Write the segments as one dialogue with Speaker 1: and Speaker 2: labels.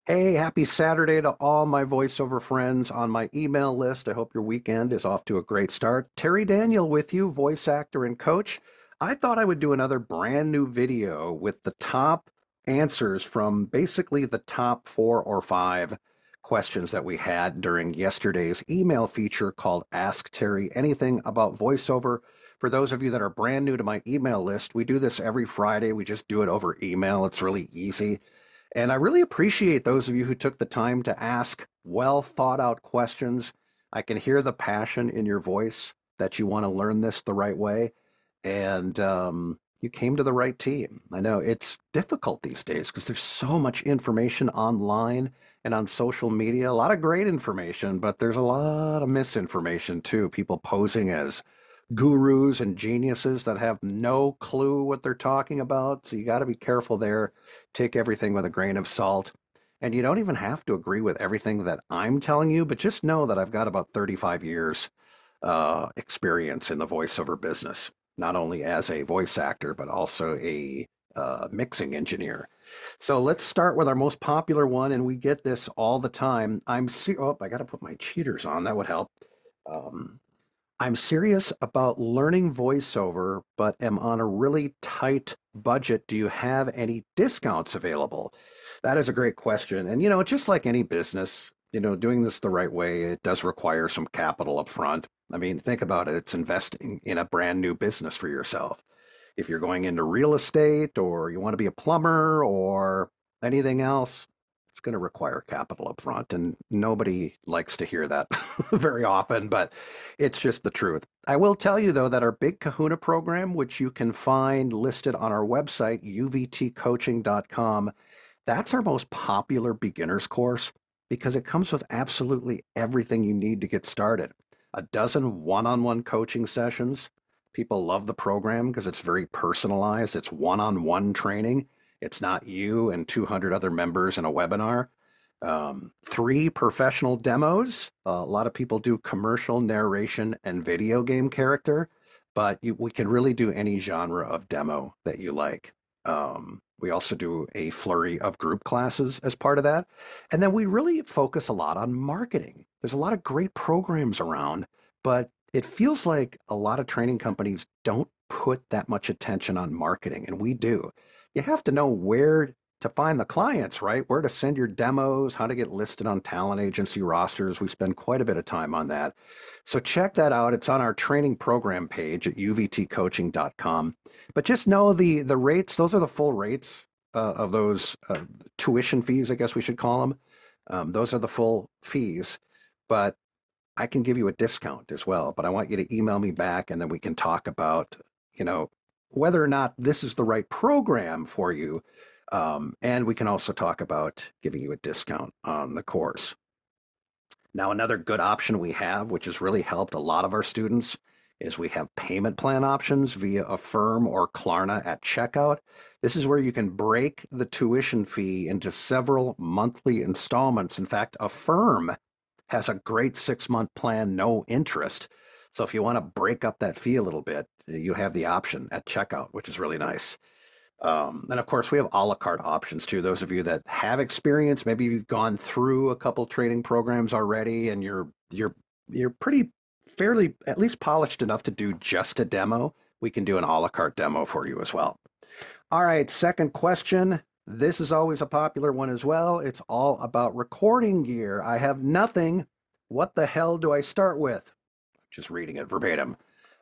Speaker 1: Hey, happy Saturday to all my voiceover friends on my email list. I hope your weekend is off to a great start. Terry Daniel with you, voice actor and coach. I thought I would do another brand new video with the top answers from basically the top 4 or 5 questions that we had during yesterday's email feature called Ask Terry Anything About Voiceover. For those of you that are brand new to my email list, we do this every Friday. We just do it over email. It's really easy. And I really appreciate those of you who took the time to ask well thought out questions. I can hear the passion in your voice that you want to learn this the right way. And you came to the right team. I know it's difficult these days because there's so much information online and on social media, a lot of great information, but there's a lot of misinformation too. People posing as gurus and geniuses that have no clue what they're talking about. So you got to be careful there. Take everything with a grain of salt. And you don't even have to agree with everything that I'm telling you, but just know that I've got about 35 years experience in the voiceover business, not only as a voice actor, but also a mixing engineer. So let's start with our most popular one, and we get this all the time. I got to put my cheaters on. That would help. Um, I'm serious about learning voiceover, but am on a really tight budget. Do you have any discounts available? That is a great question. And, just like any business, doing this the right way, it does require some capital up front. I mean, think about it. It's investing in a brand new business for yourself. If you're going into real estate or you want to be a plumber or anything else, it's going to require capital up front. And nobody likes to hear that very often, but it's just the truth. I will tell you, though, that our Big Kahuna program, which you can find listed on our website, uvtcoaching.com, that's our most popular beginner's course because it comes with absolutely everything you need to get started. A dozen one-on-one coaching sessions. People love the program because it's very personalized. It's one-on-one training. It's not you and 200 other members in a webinar. 3 professional demos. A lot of people do commercial narration and video game character, but we can really do any genre of demo that you like. We also do a flurry of group classes as part of that. And then we really focus a lot on marketing. There's a lot of great programs around, but it feels like a lot of training companies don't put that much attention on marketing, and we do. You have to know where to find the clients, right? Where to send your demos, how to get listed on talent agency rosters. We spend quite a bit of time on that. So check that out. It's on our training program page at uvtcoaching.com. But just know the rates, those are the full rates of those tuition fees, I guess we should call them. Those are the full fees. But I can give you a discount as well. But I want you to email me back and then we can talk about, whether or not this is the right program for you. And we can also talk about giving you a discount on the course. Now, another good option we have, which has really helped a lot of our students, is we have payment plan options via Affirm or Klarna at checkout. This is where you can break the tuition fee into several monthly installments. In fact, Affirm has a great 6-month plan, no interest. So if you want to break up that fee a little bit, you have the option at checkout, which is really nice. And of course, we have a la carte options too. Those of you that have experience, maybe you've gone through a couple training programs already, and you're pretty fairly at least polished enough to do just a demo. We can do an a la carte demo for you as well. All right, second question. This is always a popular one as well. It's all about recording gear. I have nothing. What the hell do I start with? Just reading it verbatim.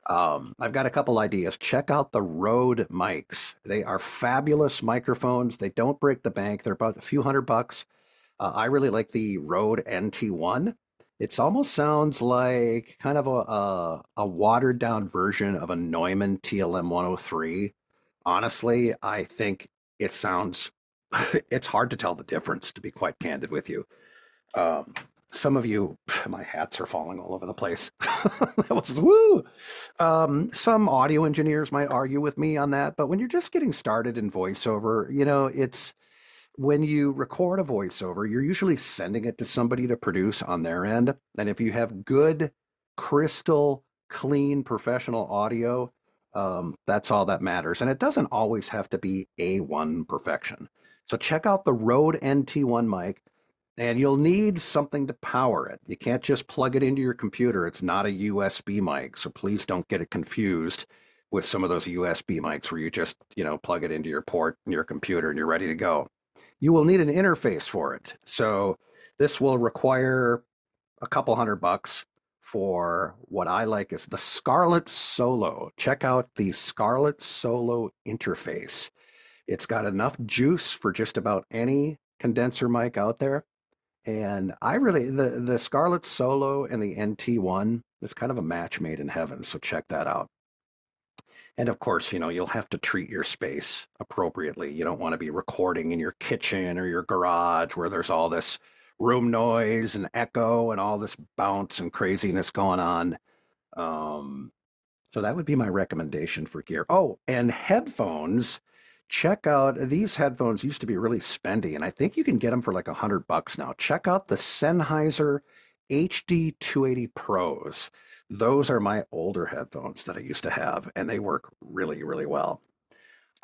Speaker 1: I've got a couple ideas. Check out the Rode mics. They are fabulous microphones. They don't break the bank. They're about a few $100. I really like the Rode NT1. It almost sounds like kind of a watered down version of a Neumann TLM 103. Honestly, I think it sounds, it's hard to tell the difference, to be quite candid with you. Some of you, my hats are falling all over the place. That was woo. Some audio engineers might argue with me on that, but when you're just getting started in voiceover, it's when you record a voiceover, you're usually sending it to somebody to produce on their end. And if you have good, crystal, clean, professional audio, that's all that matters. And it doesn't always have to be A1 perfection. So check out the Rode NT1 mic. And you'll need something to power it. You can't just plug it into your computer. It's not a USB mic, so please don't get it confused with some of those USB mics where you just, plug it into your port in your computer and you're ready to go. You will need an interface for it. So this will require a couple $100 for what I like is the Scarlett Solo. Check out the Scarlett Solo interface. It's got enough juice for just about any condenser mic out there. And I really the Scarlett Solo and the NT1 is kind of a match made in heaven, so check that out. And of course, you'll have to treat your space appropriately. You don't want to be recording in your kitchen or your garage where there's all this room noise and echo and all this bounce and craziness going on. Um, so that would be my recommendation for gear. Oh, and headphones. Check out these headphones used to be really spendy, and I think you can get them for like $100 now. Check out the Sennheiser HD 280 Pros. Those are my older headphones that I used to have, and they work really, really well.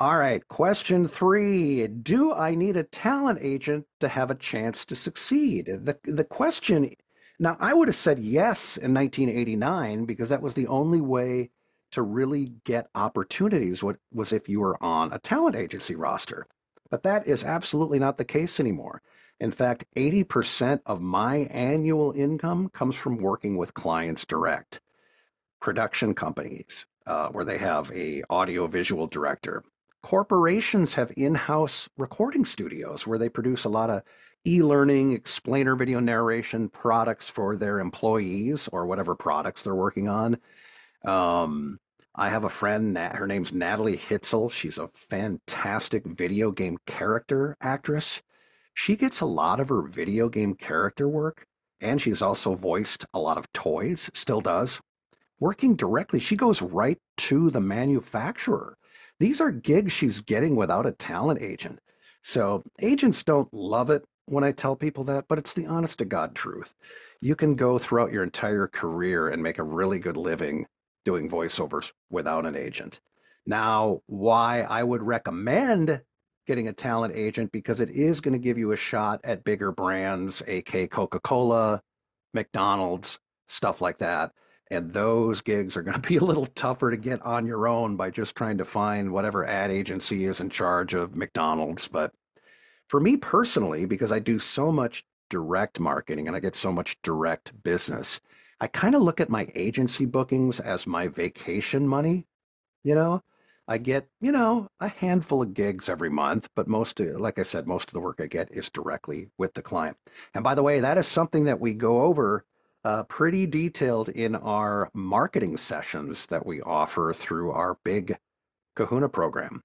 Speaker 1: All right, question 3. Do I need a talent agent to have a chance to succeed? The question, now I would have said yes in 1989 because that was the only way to really get opportunities was if you were on a talent agency roster. But that is absolutely not the case anymore. In fact, 80% of my annual income comes from working with clients direct, production companies, where they have a audio-visual director. Corporations have in-house recording studios where they produce a lot of e-learning, explainer video narration products for their employees or whatever products they're working on. I have a friend, her name's Natalie Hitzel. She's a fantastic video game character actress. She gets a lot of her video game character work, and she's also voiced a lot of toys, still does. Working directly, she goes right to the manufacturer. These are gigs she's getting without a talent agent. So agents don't love it when I tell people that, but it's the honest to God truth. You can go throughout your entire career and make a really good living doing voiceovers without an agent. Now, why I would recommend getting a talent agent, because it is going to give you a shot at bigger brands, aka Coca-Cola, McDonald's, stuff like that. And those gigs are going to be a little tougher to get on your own by just trying to find whatever ad agency is in charge of McDonald's. But for me personally, because I do so much direct marketing and I get so much direct business, I kind of look at my agency bookings as my vacation money. You know, I get, a handful of gigs every month, but like I said, most of the work I get is directly with the client. And by the way, that is something that we go over pretty detailed in our marketing sessions that we offer through our big Kahuna program.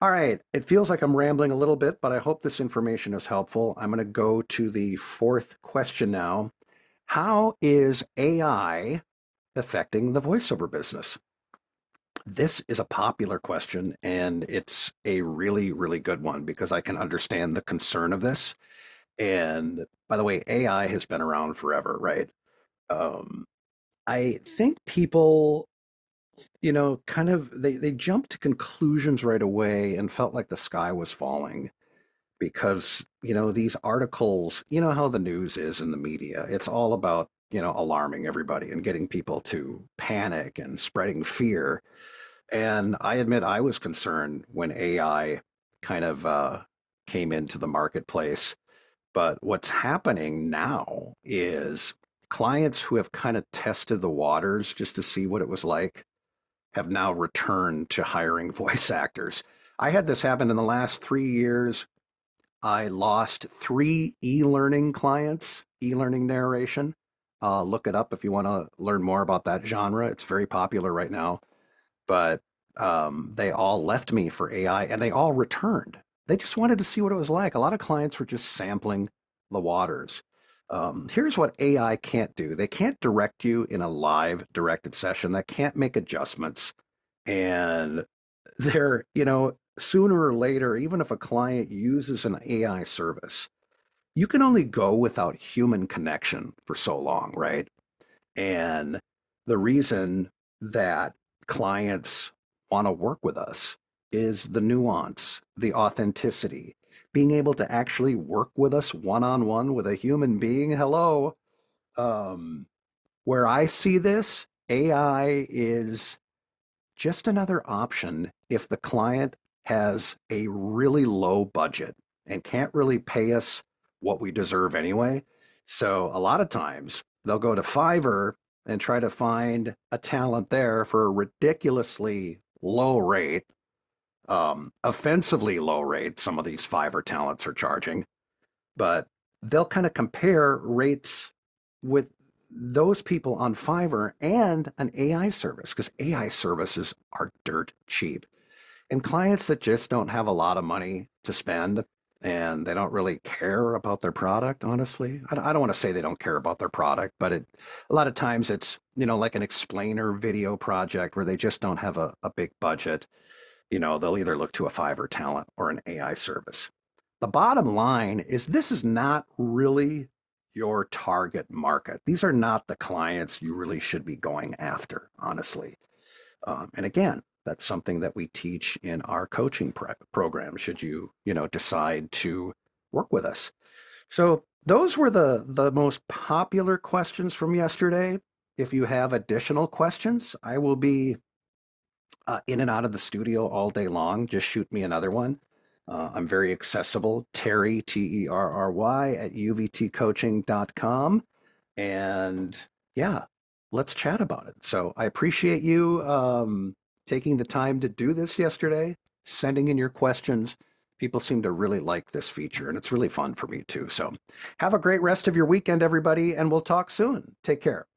Speaker 1: All right, it feels like I'm rambling a little bit, but I hope this information is helpful. I'm going to go to the 4th question now. How is AI affecting the voiceover business? This is a popular question, and it's a really, really good one because I can understand the concern of this. And by the way, AI has been around forever, right? Um, I think people, kind of they jumped to conclusions right away and felt like the sky was falling because, these articles, how the news is in the media, it's all about, alarming everybody and getting people to panic and spreading fear. And I admit I was concerned when AI kind of came into the marketplace. But what's happening now is clients who have kind of tested the waters just to see what it was like have now returned to hiring voice actors. I had this happen in the last 3 years. I lost 3 e-learning clients, e-learning narration. Look it up if you want to learn more about that genre. It's very popular right now. But they all left me for AI and they all returned. They just wanted to see what it was like. A lot of clients were just sampling the waters. Here's what AI can't do. They can't direct you in a live directed session. They can't make adjustments. And they're, sooner or later, even if a client uses an AI service, you can only go without human connection for so long, right? And the reason that clients want to work with us is the nuance, the authenticity. being able to actually work with us one-on-one with a human being. Hello. Um, where I see this, AI is just another option if the client has a really low budget and can't really pay us what we deserve anyway. So a lot of times they'll go to Fiverr and try to find a talent there for a ridiculously low rate, offensively low rate. Some of these Fiverr talents are charging, but they'll kind of compare rates with those people on Fiverr and an AI service because AI services are dirt cheap. And clients that just don't have a lot of money to spend and they don't really care about their product, honestly. I don't want to say they don't care about their product, but a lot of times it's, like an explainer video project where they just don't have a big budget. They'll either look to a Fiverr talent or an AI service. The bottom line is this is not really your target market. These are not the clients you really should be going after, honestly. And again, that's something that we teach in our coaching program, should you, decide to work with us. So those were the most popular questions from yesterday. If you have additional questions, I will be in and out of the studio all day long. Just shoot me another one. I'm very accessible. Terry, Terry, at uvtcoaching.com. And yeah, let's chat about it. So I appreciate you taking the time to do this yesterday, sending in your questions. People seem to really like this feature, and it's really fun for me too. So have a great rest of your weekend, everybody, and we'll talk soon. Take care.